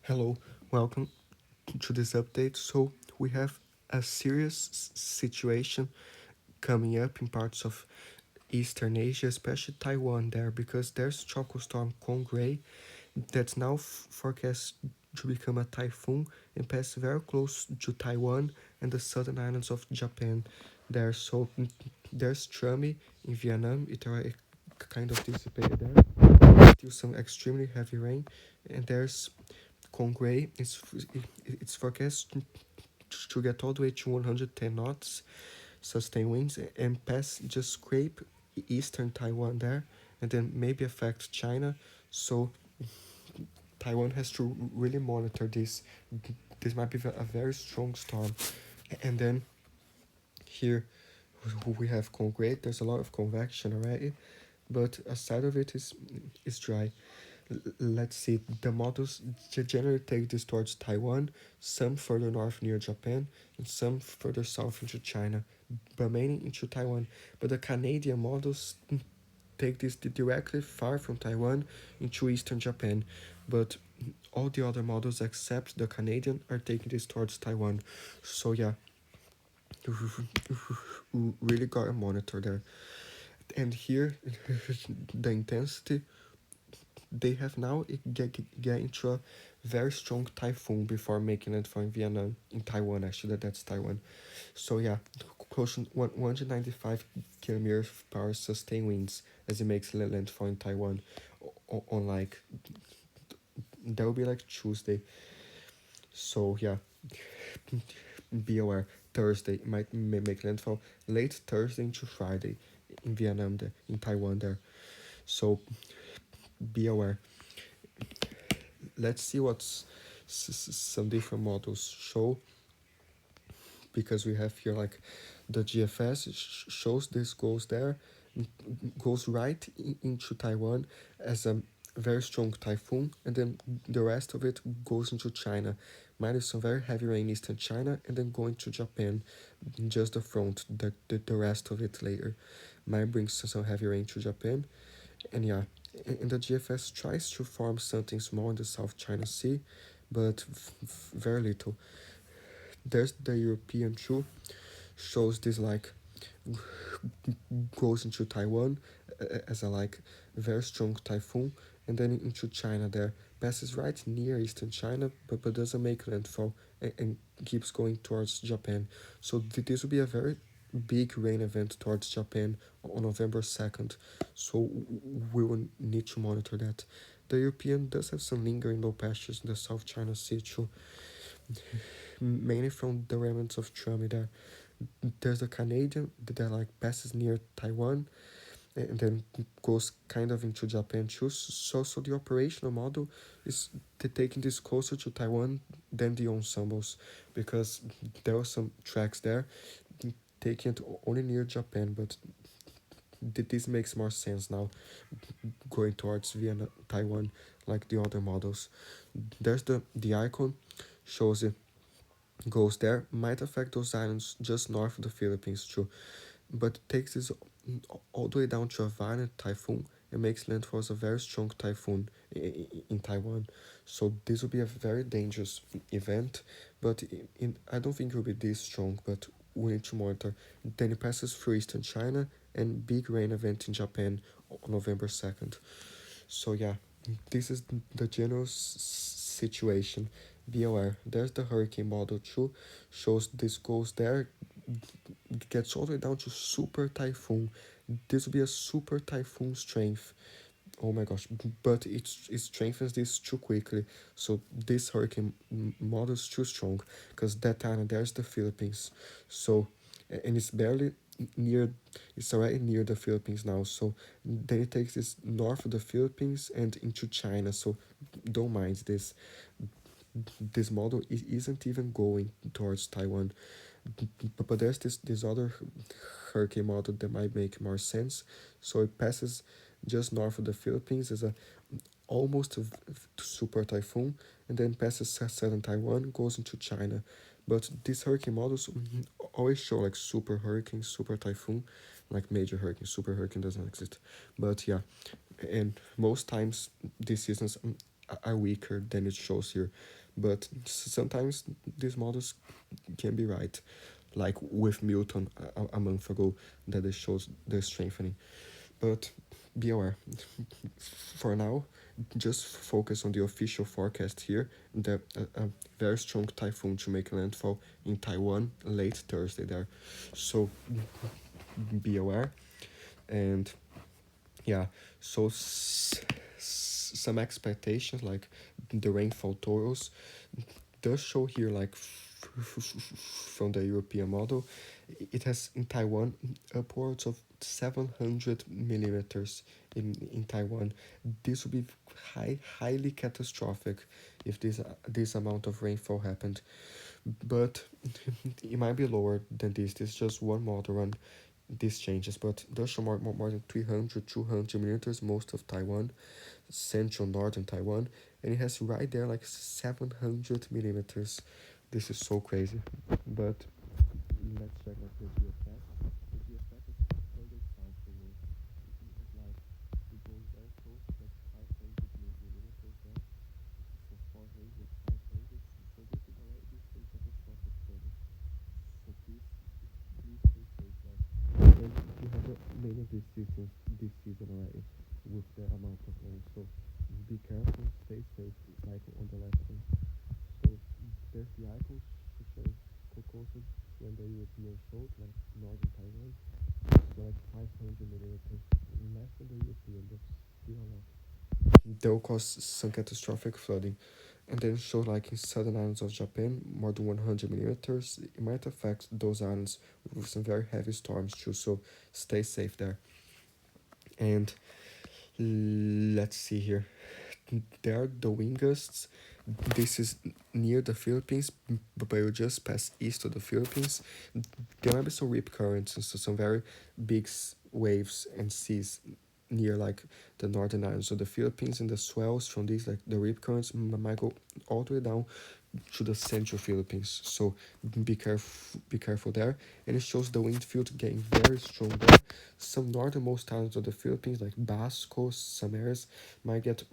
Hello, welcome to this update. So, we have a serious situation coming up in parts of Eastern Asia, especially Taiwan there, because there's tropical storm Kongray that's now forecast to become a typhoon and pass very close to Taiwan and the southern islands of Japan there. So, there's Trami in Vietnam, it already kind of dissipated there. Still some extremely heavy rain, and there's Kongray. It's forecast to get all the way to 110 knots, sustained winds, and pass just scrape eastern Taiwan there, and then maybe affect China. So Taiwan has to really monitor this. This might be a very strong storm. And then here we have Kongray. There's a lot of convection already, but a side of it is dry. Let's see, the models generally take this towards Taiwan, some further north near Japan, and some further south into China, but mainly into Taiwan. But the Canadian models take this directly far from Taiwan into eastern Japan, but all the other models except the Canadian are taking this towards Taiwan. So yeah, really gotta monitor there. And here, the intensity they have now get into a very strong typhoon before making landfall in Vietnam, in Taiwan actually, that's Taiwan. So yeah, close to 195 kilometers per hour sustained winds as it makes landfall in Taiwan on like, that will be like Tuesday. So yeah, be aware, Thursday it might make landfall late Thursday into Friday in Vietnam there, in Taiwan there. So be aware. Let's see what's some different models show, because we have here like the GFS shows this goes there, goes right into Taiwan as a very strong typhoon, and then the rest of it goes into China, minus some very heavy rain in eastern China, and then going to Japan, just the front, the rest of it later. Might bring some heavy rain to Japan, and yeah, and the GFS tries to form something small in the South China Sea, but very little. There's the European too, shows this like goes into Taiwan as a like very strong typhoon, and then into China there, passes right near eastern China, but doesn't make landfall, and keeps going towards Japan. So this will be a very big rain event towards Japan on November 2nd. So we will need to monitor that. The European does have some lingering low pressures in the South China Sea too, mainly from the remnants of Trump there. There's a Canadian that like passes near Taiwan and then goes kind of into Japan too. So the operational model is taking this closer to Taiwan than the ensembles, because there are some tracks there taking it only near Japan, but this makes more sense now going towards Vienna, Taiwan, like the other models. There's the icon shows it goes there, might affect those islands just north of the Philippines too, but takes this all the way down to a violent typhoon and makes landfall as a very strong typhoon in Taiwan. So this will be a very dangerous event, but I don't think it will be this strong, but we need to monitor. Then it passes through eastern China and big rain event in Japan on November 2nd. So yeah, this is the general situation. Be aware. There's the hurricane model too, shows this goes there, gets all the way down to super typhoon. This will be a super typhoon strength. Oh my gosh! But it strengthens this too quickly. So this hurricane model is too strong, because that island there's the Philippines. So and it's barely near. It's already near the Philippines now. So then it takes this north of the Philippines and into China. So don't mind this. This model isn't even going towards Taiwan, but there's this other hurricane model that might make more sense. So it passes just north of the Philippines as a almost a super typhoon, and then passes southern Taiwan, goes into China. But these hurricane models always show like super hurricane, super typhoon, like major hurricane. Super hurricane doesn't exist, but yeah, and most times these seasons are weaker than it shows here, but sometimes these models can be right, like with Milton a month ago, that it shows the strengthening. But be aware, for now, just focus on the official forecast here, that a very strong typhoon to make landfall in Taiwan late Thursday there. So be aware. And yeah, so some expectations like the rainfall totals does show here, like from the European model, it has in Taiwan upwards of 700 millimeters in Taiwan. This would be highly catastrophic if this amount of rainfall happened, but it might be lower than this. This is just one model run. These changes, but does show more than 300, 200 millimeters most of Taiwan, central northern Taiwan, and it has right there like 700 millimeters. This is so crazy. But let's check like the GFS. The GFS is further south below. It has like, it goes very close to like 500 millimeters there. So 400, 500. So this is already a catastrophic flooding. So please stay safe there. And we have many of these systems this season already with the amount of rain. So be careful, stay safe, like on the left one. So there's the icons to show closer when the European showed, like northern Taiwan, so like 500 millimeters, less than the European, but still a lot. They'll cause some catastrophic flooding. And then show like in southern islands of Japan, more than 100 millimeters. It might affect those islands with some very heavy storms too, so stay safe there. And let's see here. There are the wind gusts. This is near the Philippines, but you just pass east of the Philippines. There might be some rip currents and so some very big waves and seas near like the northern islands of the Philippines, and the swells from these, like the rip currents, might go all the way down to the central Philippines. So be careful there. And it shows the wind field getting very strong there. Some northernmost islands of the Philippines, like Basco, some areas might get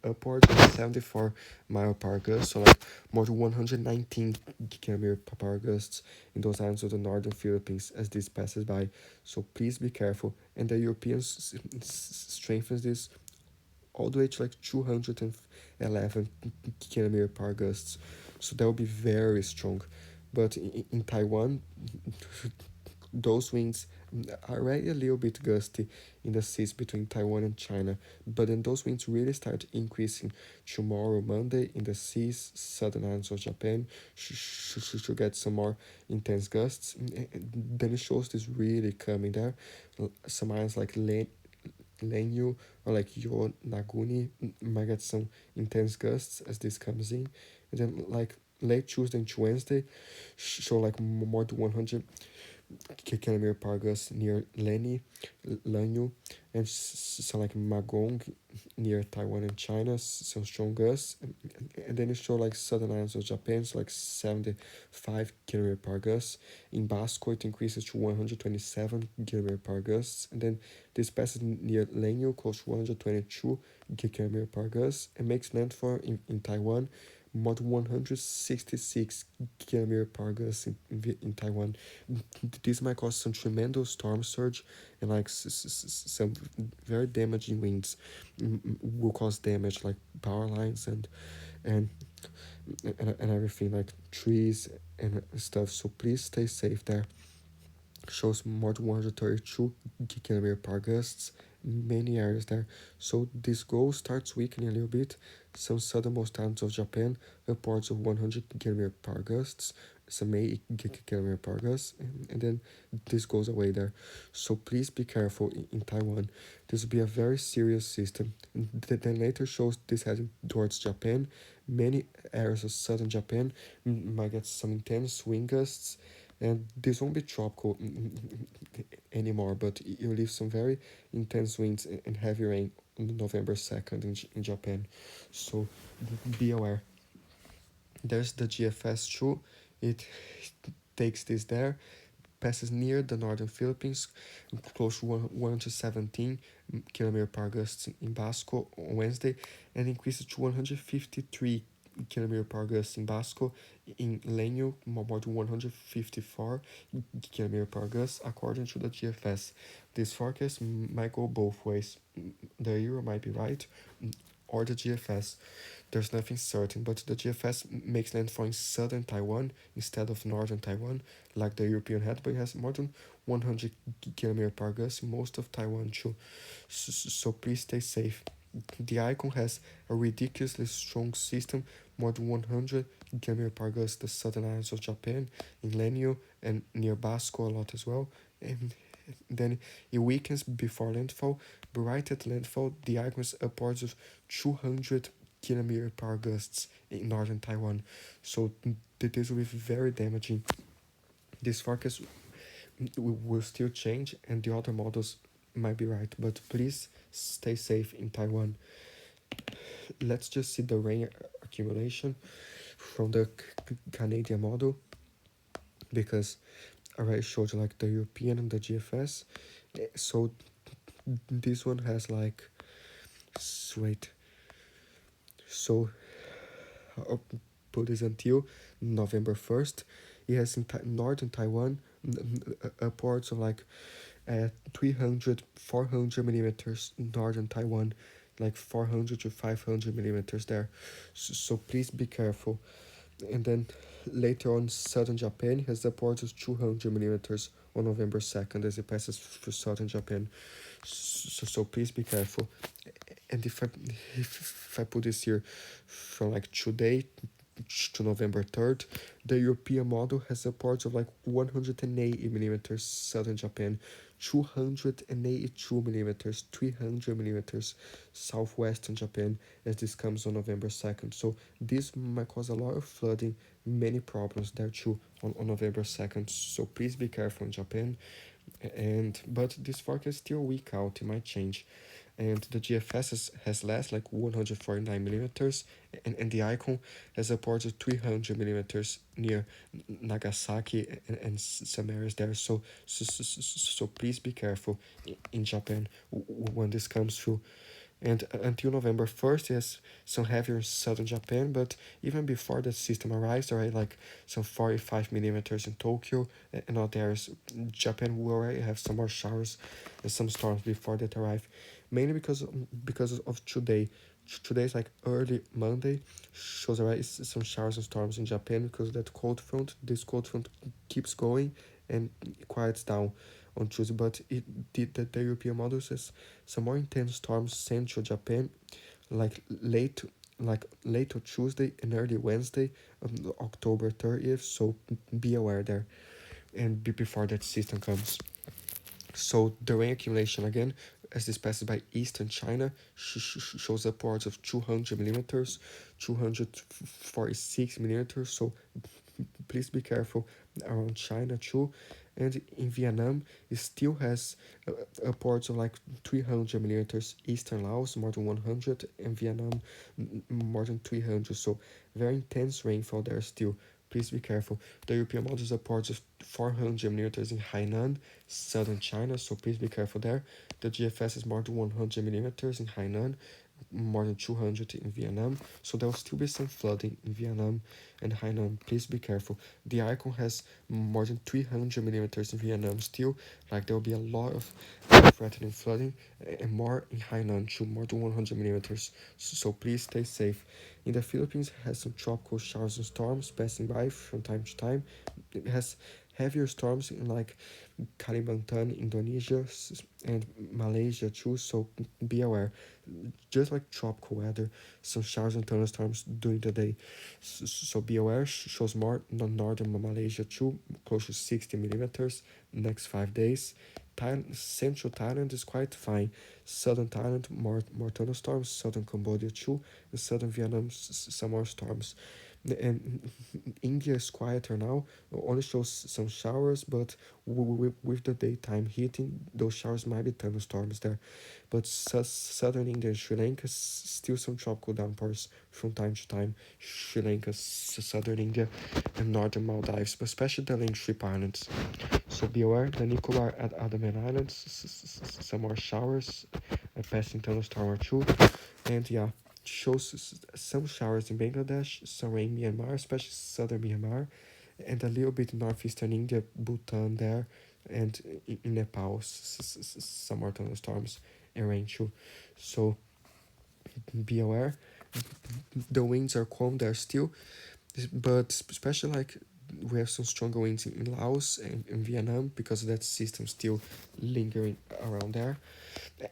upwards of 74 mile per gust, so like more than 119 kilometer per gusts in those islands of the northern Philippines as this passes by. So please be careful. And the Europeans strengthens this all the way to like 211 kilometer per gusts. So that will be very strong. But in Taiwan, those winds are already a little bit gusty in the seas between Taiwan and China, but then those winds really start increasing tomorrow, Monday, in the seas, southern islands of Japan. Should get some more intense gusts. Then it shows this really coming there. Some islands like Lenyu or like Yonaguni might get some intense gusts as this comes in. And then like late Tuesday into Wednesday show like more than 100 kilometer per gust near Lanyu, and some like Magong near Taiwan and China, some strong gusts. And then it show like southern islands of Japan, so like 75 kilometer per gust. In Basco, it increases to 127 kilometer per gust. And then this passes near Lanyu, close to 122 kilometer per gust, and makes landfall in Taiwan, more than 166 kilometer per gust in Taiwan. This might cause some tremendous storm surge and like some very damaging winds. Will cause damage like power lines and and everything, like trees and stuff. So please stay safe there. Shows more than 132 kilometer per gusts in many areas there. So this goal starts weakening a little bit. Some southernmost towns of Japan upwards of 100 kilometer per gusts, some 80 kilometer per gust, and then this goes away there. So please be careful in Taiwan. This will be a very serious system. And then later shows this heading towards Japan. Many areas of southern Japan might get some intense wind gusts, and this won't be tropical anymore, but you leave some very intense winds and heavy rain on November 2nd in Japan. So be aware. There's the GFS too. It takes this there. passes near the northern Philippines, close to 1 to 17 kilometer per gust in Basco on Wednesday, and increases to 153 kilometer per gust in Basco. In Lenho, more than 154 kilometer per gust, according to the GFS. This forecast might go both ways. The euro might be right, or the GFS. There's nothing certain, but the GFS makes landfall in southern Taiwan instead of northern Taiwan, like the European had, but it has more than 100 km per gust in most of Taiwan too. So please stay safe. The icon has a ridiculously strong system, more than 100 km per gust, the southern islands of Japan, in Lenio and near Basco a lot as well. And then it weakens before landfall, but right at landfall, the icon is upwards of 200 kilometer per gusts in northern Taiwan. So this will be very damaging. This forecast will still change, and the other models might be right, but please stay safe in Taiwan. Let's just see the rain accumulation from the Canadian model, because I already showed you like the European and the GFS. So this one has like, wait, so I'll put this until November 1st. It has in northern Taiwan upwards of like 300 400 millimeters in northern Taiwan, like 400 to 500 millimeters there. So please be careful. And then later on, southern Japan has upwards of 200 millimeters on November 2nd as it passes through southern Japan. So please be careful. And if I put this here from like today to November 3rd, the European model has upwards of like 180 millimeters southern Japan, 282 millimeters, 300 millimeters southwestern Japan, as this comes on November 2nd. So this might cause a lot of flooding, many problems there too on November 2nd. So please be careful in Japan. But this forecast is still weak out, it might change. And the GFS has less, like 149 millimeters, and the icon has upwards of 300 millimeters near Nagasaki and some areas there. So please be careful in Japan when this comes through. And until November 1st, yes, some heavier in southern Japan, but even before that system arrives, already like some 45 millimeters in Tokyo and other areas. Japan will already have some more showers and some storms before that arrive, mainly because of today. Today is like early Monday, shows already some showers and storms in Japan because of that cold front. This cold front keeps going and quiets down on Tuesday, but it did the European model says some more intense storms central Japan, like late on Tuesday and early Wednesday, October 30th. So be aware there, and before that system comes. So the rain accumulation again, as this passes by eastern China, shows upwards of 200 millimeters, 246 millimeters. So please be careful around China too. And in Vietnam, it still has upwards of like 300 millimeters. Eastern Laos, more than 100, and Vietnam, more than 300. So very intense rainfall there still. Please be careful. The European model is upwards of 400 millimeters in Hainan, southern China, so please be careful there. The GFS is more than 100 millimeters in Hainan, more than 200 in Vietnam, so there will still be some flooding in Vietnam and Hainan. Please be careful. The icon has more than 300 millimeters in Vietnam still, like there will be a lot of threatening flooding, and more in Hainan too, more than 100 millimeters. So please stay safe. In the Philippines, it has some tropical showers and storms passing by from time to time. It has heavier storms in like Kalimantan, Indonesia, and Malaysia too. So be aware. Just like tropical weather, some showers and thunderstorms during the day. So be aware. Shows more in northern Malaysia too, close to 60 millimeters next 5 days. Central Thailand is quite fine. Southern Thailand, more thunderstorms. Southern Cambodia too, and southern Vietnam, some more storms. And India is quieter now, only shows some showers, but with the daytime heating, those showers might be thunderstorms there. But southern India and Sri Lanka, still some tropical downpours from time to time. Sri Lanka, southern India, and northern Maldives, but especially the Langstrip Islands. So be aware, the Nicobar and Andaman Islands, some more showers, a passing thunderstorm or two, and yeah, shows some showers in Bangladesh, some rain in Myanmar, especially southern Myanmar, and a little bit northeastern India, Bhutan there, and in Nepal, some more thunderstorms and rain too. So be aware, the winds are calm there still, but especially like we have some stronger winds in Laos and in Vietnam because that system still lingering around there,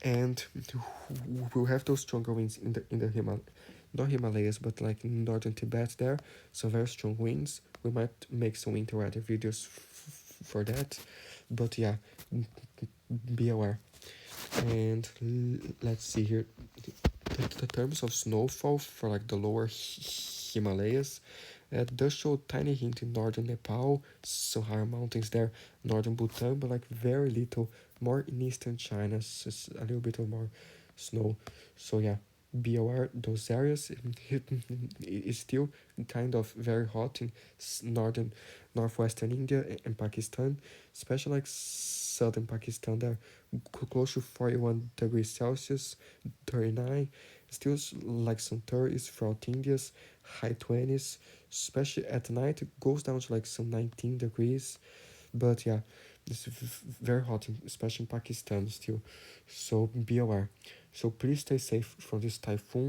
and we'll have those stronger winds in the not Himalayas, but like northern Tibet there. So very strong winds. We might make some winter weather videos for that, but yeah, be aware. And let's see here. The terms of snowfall for like the lower Himalayas, it does show tiny hint in northern Nepal, some higher mountains there, northern Bhutan, but like very little. More in eastern China, a little bit of more snow. So yeah, be aware those areas. Is still kind of very hot in northern, northwestern India and Pakistan, especially like southern Pakistan there, close to 41 degrees Celsius, 39. Still like some 30s throughout India's high 20s, especially at night. It goes down to like some 19 degrees, but yeah, it's very hot, especially in Pakistan still. So be aware. So please stay safe from this typhoon.